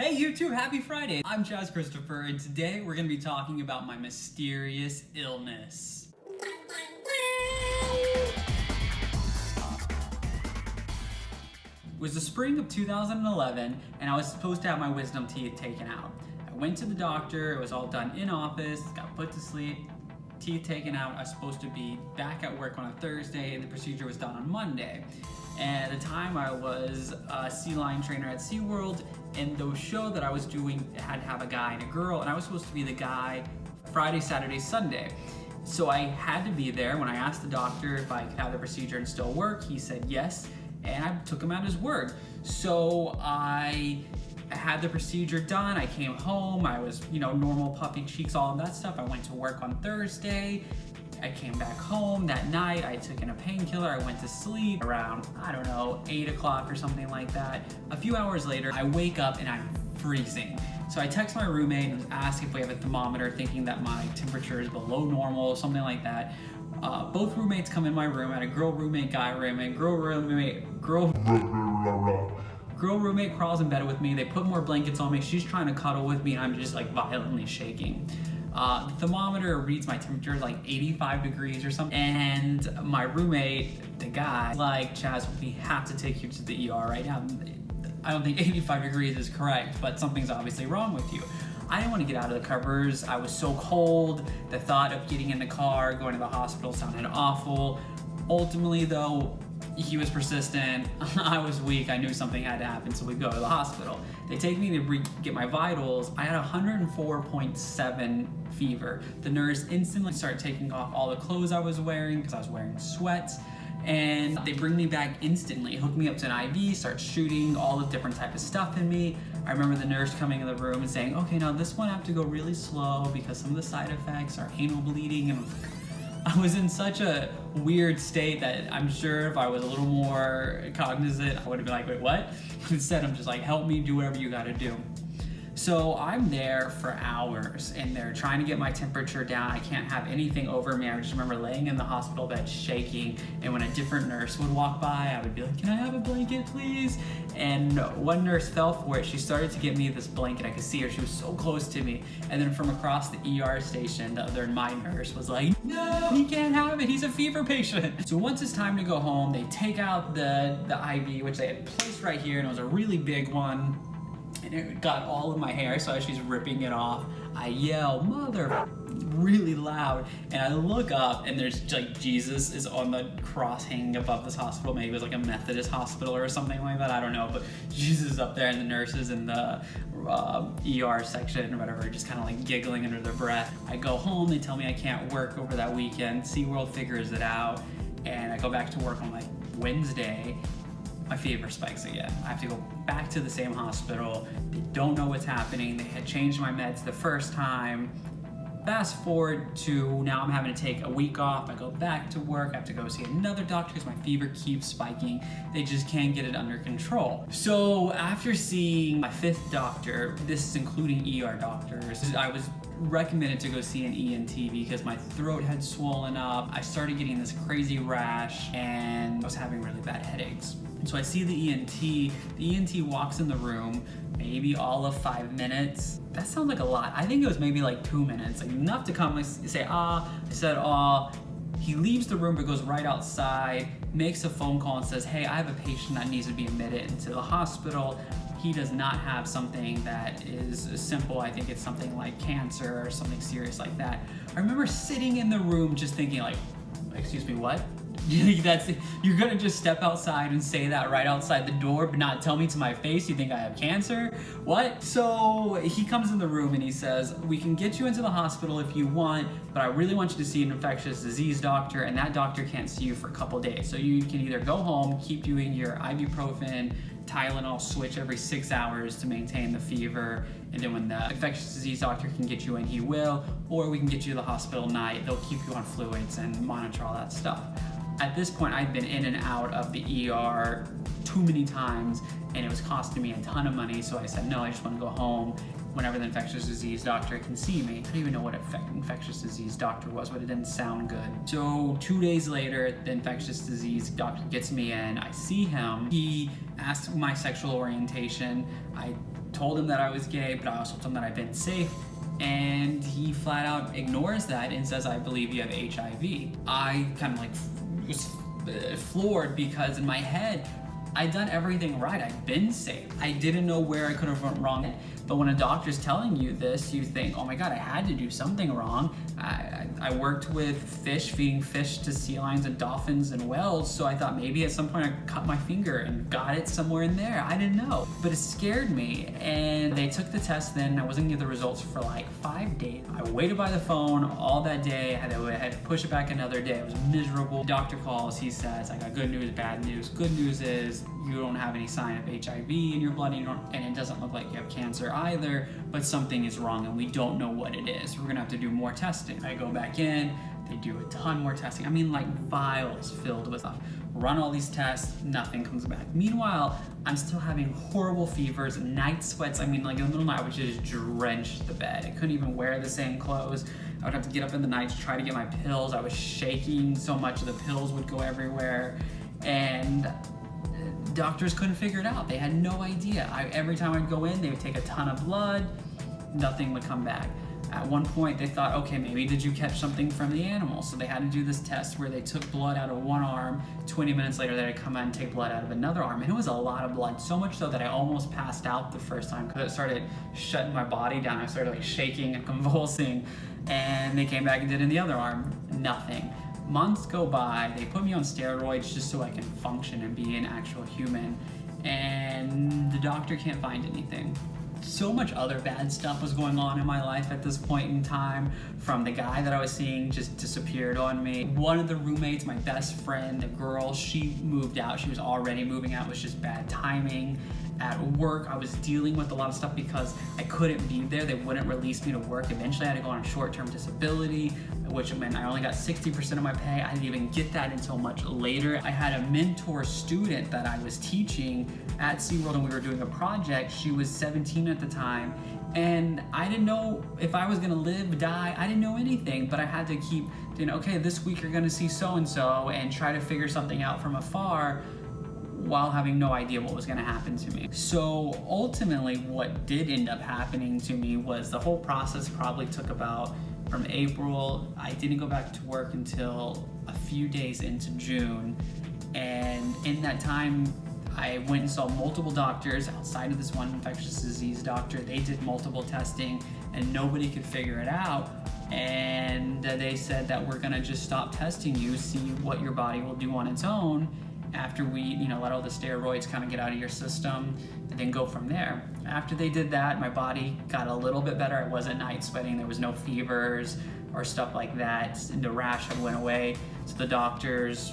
Hey YouTube, happy Friday! I'm Chaz Christopher, and today we're going to be talking about my mysterious illness. It was the spring of 2011, and I was supposed to have my wisdom teeth taken out. I went to the doctor, it was all done in office, got put to sleep, teeth taken out. I was supposed to be back at work on a Thursday, and the procedure was done on Monday. And at the time I was a sea lion trainer at SeaWorld, and the show that I was doing had to have a guy and a girl, and I was supposed to be the guy Friday, Saturday, Sunday. So I had to be there. When I asked the doctor if I could have the procedure and still work, he said yes, and I took him at his word. So I had the procedure done, I came home, I was, normal puffy cheeks, all of that stuff. I went to work on Thursday. I came back home that night, I took in a painkiller, I went to sleep around, 8 o'clock or something like that. A few hours later, I wake up and I'm freezing. So I text my roommate and ask if we have a thermometer, thinking that my temperature is below normal, something like that. Both roommates come in my room. I had a girl roommate, guy roommate, girl roommate crawls in bed with me. They put more blankets on me. She's trying to cuddle with me and I'm just like violently shaking. The thermometer reads my temperature like 85 degrees or something. And my roommate, the guy, like, Chaz, we have to take you to the ER right now. I don't think 85 degrees is correct, but something's obviously wrong with you. I didn't want to get out of the covers. I was so cold. The thought of getting in the car, going to the hospital sounded awful. Ultimately though, he was persistent, I was weak, I knew something had to happen, so we go to the hospital. They take me to get my vitals. I had 104.7 fever. The nurse instantly started taking off all the clothes I was wearing because I was wearing sweats, and they bring me back instantly, hook me up to an IV, start shooting all the different type of stuff in me. I remember the nurse coming in the room and saying, okay, now this one I have to go really slow because some of the side effects are anal bleeding, and I was in such a weird state that I'm sure if I was a little more cognizant, I would have been like, wait, what? Instead, I'm just like, help me, do whatever you gotta do. So I'm there for hours and they're trying to get my temperature down. I can't have anything over me. I just remember laying in the hospital bed shaking, and when a different nurse would walk by, I would be like, can I have a blanket, please? And one nurse fell for it. She started to get me this blanket. I could see her, she was so close to me. And then from across the ER station, my nurse was like, no, he can't have it, he's a fever patient. So once it's time to go home, they take out the IV, which they had placed right here, and it was a really big one. And it got all of my hair, so as she's ripping it off, I yell, mother, really loud. And I look up and there's like Jesus is on the cross hanging above this hospital. Maybe it was like a Methodist hospital or something like that, I don't know. But Jesus is up there and the nurses in the ER section or whatever, just kind of like giggling under their breath. I go home, they tell me I can't work over that weekend. SeaWorld figures it out. And I go back to work on like Wednesday. My fever spikes again. I have to go back to the same hospital. They don't know what's happening. They had changed my meds the first time. Fast forward to now I'm having to take a week off. I go back to work. I have to go see another doctor because my fever keeps spiking. They just can't get it under control. So after seeing my 5th doctor, this is including ER doctors, I was recommended to go see an ENT because my throat had swollen up. I started getting this crazy rash and I was having really bad headaches. So I see the ENT. The ENT walks in the room, maybe all of 5 minutes. That sounds like a lot. I think it was maybe like 2 minutes, like enough to come and say, I said, He leaves the room but goes right outside, makes a phone call and says, hey, I have a patient that needs to be admitted into the hospital. He does not have something that is simple. I think it's something like cancer or something serious like that. I remember sitting in the room just thinking like, excuse me, what? You're gonna just step outside and say that right outside the door, but not tell me to my face you think I have cancer? What? So he comes in the room and he says, we can get you into the hospital if you want, but I really want you to see an infectious disease doctor, and that doctor can't see you for a couple days. So you can either go home, keep doing your ibuprofen, Tylenol switch every 6 hours to maintain the fever, and then when the infectious disease doctor can get you in, he will, or we can get you to the hospital night. They'll keep you on fluids and monitor all that stuff. At this point, I'd been in and out of the ER too many times, and it was costing me a ton of money, so I said, no, I just want to go home whenever the infectious disease doctor can see me. I don't even know what infectious disease doctor was, but it didn't sound good. So 2 days later, the infectious disease doctor gets me in. I see him. He asks my sexual orientation. I told him that I was gay, but I also told him that I've been safe. And he flat out ignores that and says, I believe you have HIV. I kind of like was floored because in my head, I'd done everything right. I'd been safe. I didn't know where I could have went wrong. But when a doctor's telling you this, you think, oh my God, I had to do something wrong. I worked with fish, feeding fish to sea lions and dolphins and whales, so I thought maybe at some point I cut my finger and got it somewhere in there. I didn't know. But it scared me, and they took the test then. I wasn't gonna get the results for like 5 days. I waited by the phone all that day. I had to push it back another day. I was miserable. The doctor calls, he says, I got good news, bad news. Good news is you don't have any sign of HIV in your blood, and it doesn't look like you have cancer either, but something is wrong and we don't know what it is. We're gonna have to do more testing. I go back in, they do a ton more testing. I mean, like vials filled with stuff. Run all these tests, nothing comes back. Meanwhile, I'm still having horrible fevers, night sweats. I mean, like in the middle of the night, I would just drench the bed. I couldn't even wear the same clothes. I would have to get up in the night to try to get my pills. I was shaking so much the pills would go everywhere. And doctors couldn't figure it out. They had no idea. Every time I'd go in, they would take a ton of blood, nothing would come back. At one point, they thought, okay, maybe did you catch something from the animal? So they had to do this test where they took blood out of one arm. 20 minutes later, they'd come out and take blood out of another arm. And it was a lot of blood, so much so that I almost passed out the first time because it started shutting my body down. I started like shaking and convulsing. And they came back and did it in the other arm, nothing. Months go by, they put me on steroids just so I can function and be an actual human, and the doctor can't find anything. So much other bad stuff was going on in my life at this point in time, from the guy that I was seeing just disappeared on me. One of the roommates, my best friend, the girl, she moved out. She was already moving out, it was just bad timing. At work, I was dealing with a lot of stuff because I couldn't be there. They wouldn't release me to work. Eventually, I had to go on a short-term disability, which meant I only got 60% of my pay. I didn't even get that until much later. I had a mentor student that I was teaching at SeaWorld, and we were doing a project. She was 17 at the time, and I didn't know if I was gonna live, die. I didn't know anything, but I had to keep saying, okay, this week you're gonna see so-and-so, and try to figure something out from afar, while having no idea what was going to happen to me. So ultimately what did end up happening to me was the whole process probably took about from April. I didn't go back to work until a few days into June, and in that time I went and saw multiple doctors outside of this one infectious disease doctor. They did multiple testing and nobody could figure it out, and they said that we're going to just stop testing you, see what your body will do on its own after we, let all the steroids kind of get out of your system, and then go from there. After they did that, my body got a little bit better. I wasn't night sweating, there was no fevers or stuff like that, and the rash had went away. So the doctors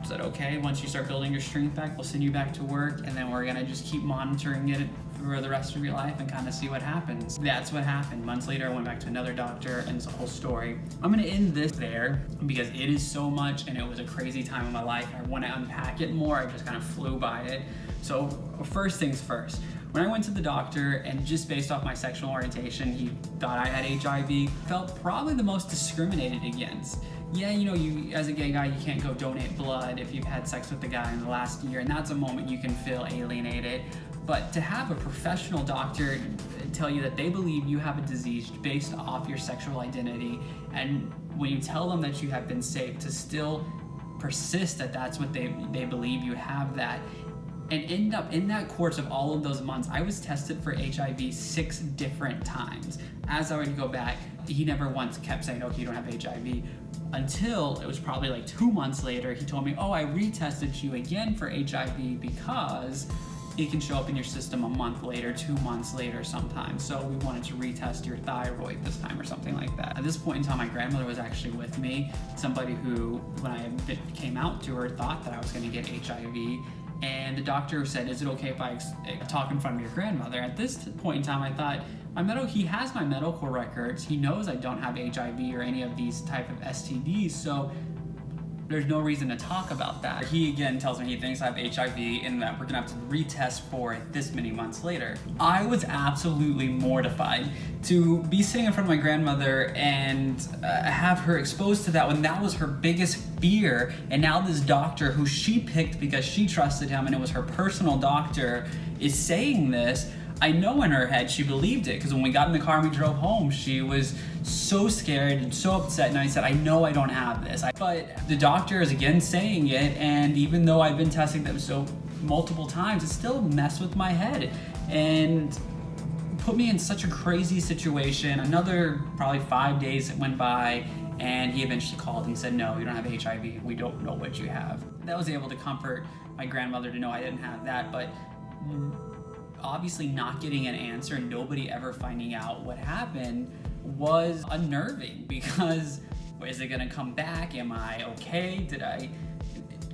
said, okay, once you start building your strength back, we'll send you back to work, and then we're gonna just keep monitoring it for the rest of your life and kind of see what happens. That's what happened. Months later, I went back to another doctor, and it's a whole story. I'm gonna end this there because it is so much, and it was a crazy time in my life. I want to unpack it more. I just kind of flew by it. So first things first. When I went to the doctor, and just based off my sexual orientation, he thought I had HIV, felt probably the most discriminated against. Yeah, you as a gay guy, you can't go donate blood if you've had sex with a guy in the last year, and that's a moment you can feel alienated. But to have a professional doctor tell you that they believe you have a disease based off your sexual identity, and when you tell them that you have been safe, to still persist that that's what they believe you have that, and end up in that course of all of those months, I was tested for HIV 6 different times. As I would go back, he never once kept saying, okay, you don't have HIV, until it was probably like 2 months later, he told me, oh, I retested you again for HIV because it can show up in your system a month later, 2 months later sometimes. So we wanted to retest your thyroid this time or something like that. At this point in time, my grandmother was actually with me, somebody who, when I came out to her, thought that I was gonna get HIV. And the doctor said, is it okay if I talk in front of your grandmother? At this point in time, I thought, he has my medical records. He knows I don't have HIV or any of these type of STDs, so there's no reason to talk about that. He again tells me he thinks I have HIV and that we're gonna have to retest for it this many months later. I was absolutely mortified to be sitting in front of my grandmother and have her exposed to that when that was her biggest fear. And now this doctor who she picked because she trusted him and it was her personal doctor is saying this. I know in her head she believed it, because when we got in the car and we drove home, she was so scared and so upset, and I said, I know I don't have this. But the doctor is again saying it, and even though I've been testing them so multiple times, it still messed with my head and put me in such a crazy situation. Another probably 5 days went by, and he eventually called and said, no, you don't have HIV. We don't know what you have. That was able to comfort my grandmother to know I didn't have that, but obviously not getting an answer and nobody ever finding out what happened was unnerving, because is it gonna come back? Am I okay?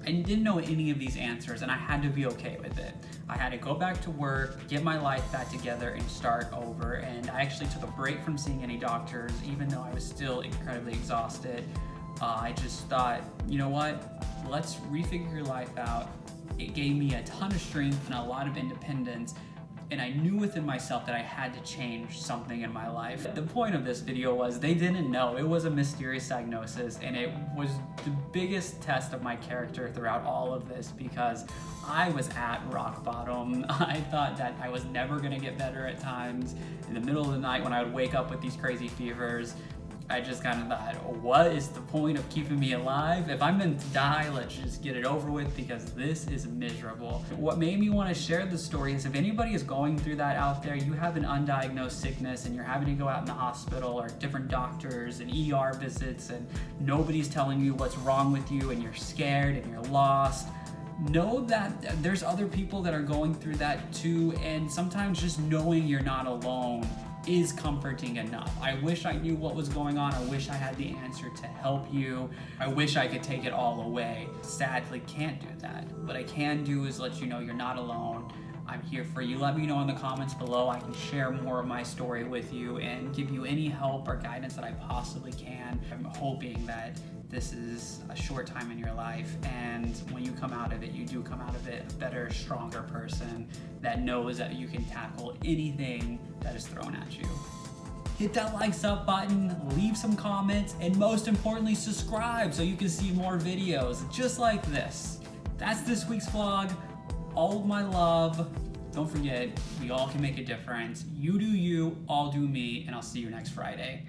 I didn't know any of these answers, and I had to be okay with it. I had to go back to work, get my life back together, and start over. And I actually took a break from seeing any doctors, even though I was still incredibly exhausted. I just thought, you know what? Let's refigure your life out. It gave me a ton of strength and a lot of independence, and I knew within myself that I had to change something in my life. The point of this video was they didn't know. It was a mysterious diagnosis, and it was the biggest test of my character throughout all of this, because I was at rock bottom. I thought that I was never gonna get better at times. In the middle of the night when I would wake up with these crazy fevers, I just kind of thought, what is the point of keeping me alive? If I'm meant to die, let's just get it over with, because this is miserable. What made me want to share this story is if anybody is going through that out there, you have an undiagnosed sickness and you're having to go out in the hospital or different doctors and ER visits, and nobody's telling you what's wrong with you, and you're scared and you're lost. Know that there's other people that are going through that too, and sometimes just knowing you're not alone is comforting enough. I wish I knew what was going on. I wish I had the answer to help you. I wish I could take it all away. Sadly, can't do that. What I can do is let you know you're not alone. I'm here for you. Let me know in the comments below. I can share more of my story with you and give you any help or guidance that I possibly can. I'm hoping that this is a short time in your life, and when you come out of it, you do come out of it a better, stronger person that knows that you can tackle anything that is thrown at you. Hit that likes up button, leave some comments, and most importantly, subscribe so you can see more videos just like this. That's this week's vlog. All of my love. Don't forget, we all can make a difference. You do you, I'll do me, and I'll see you next Friday.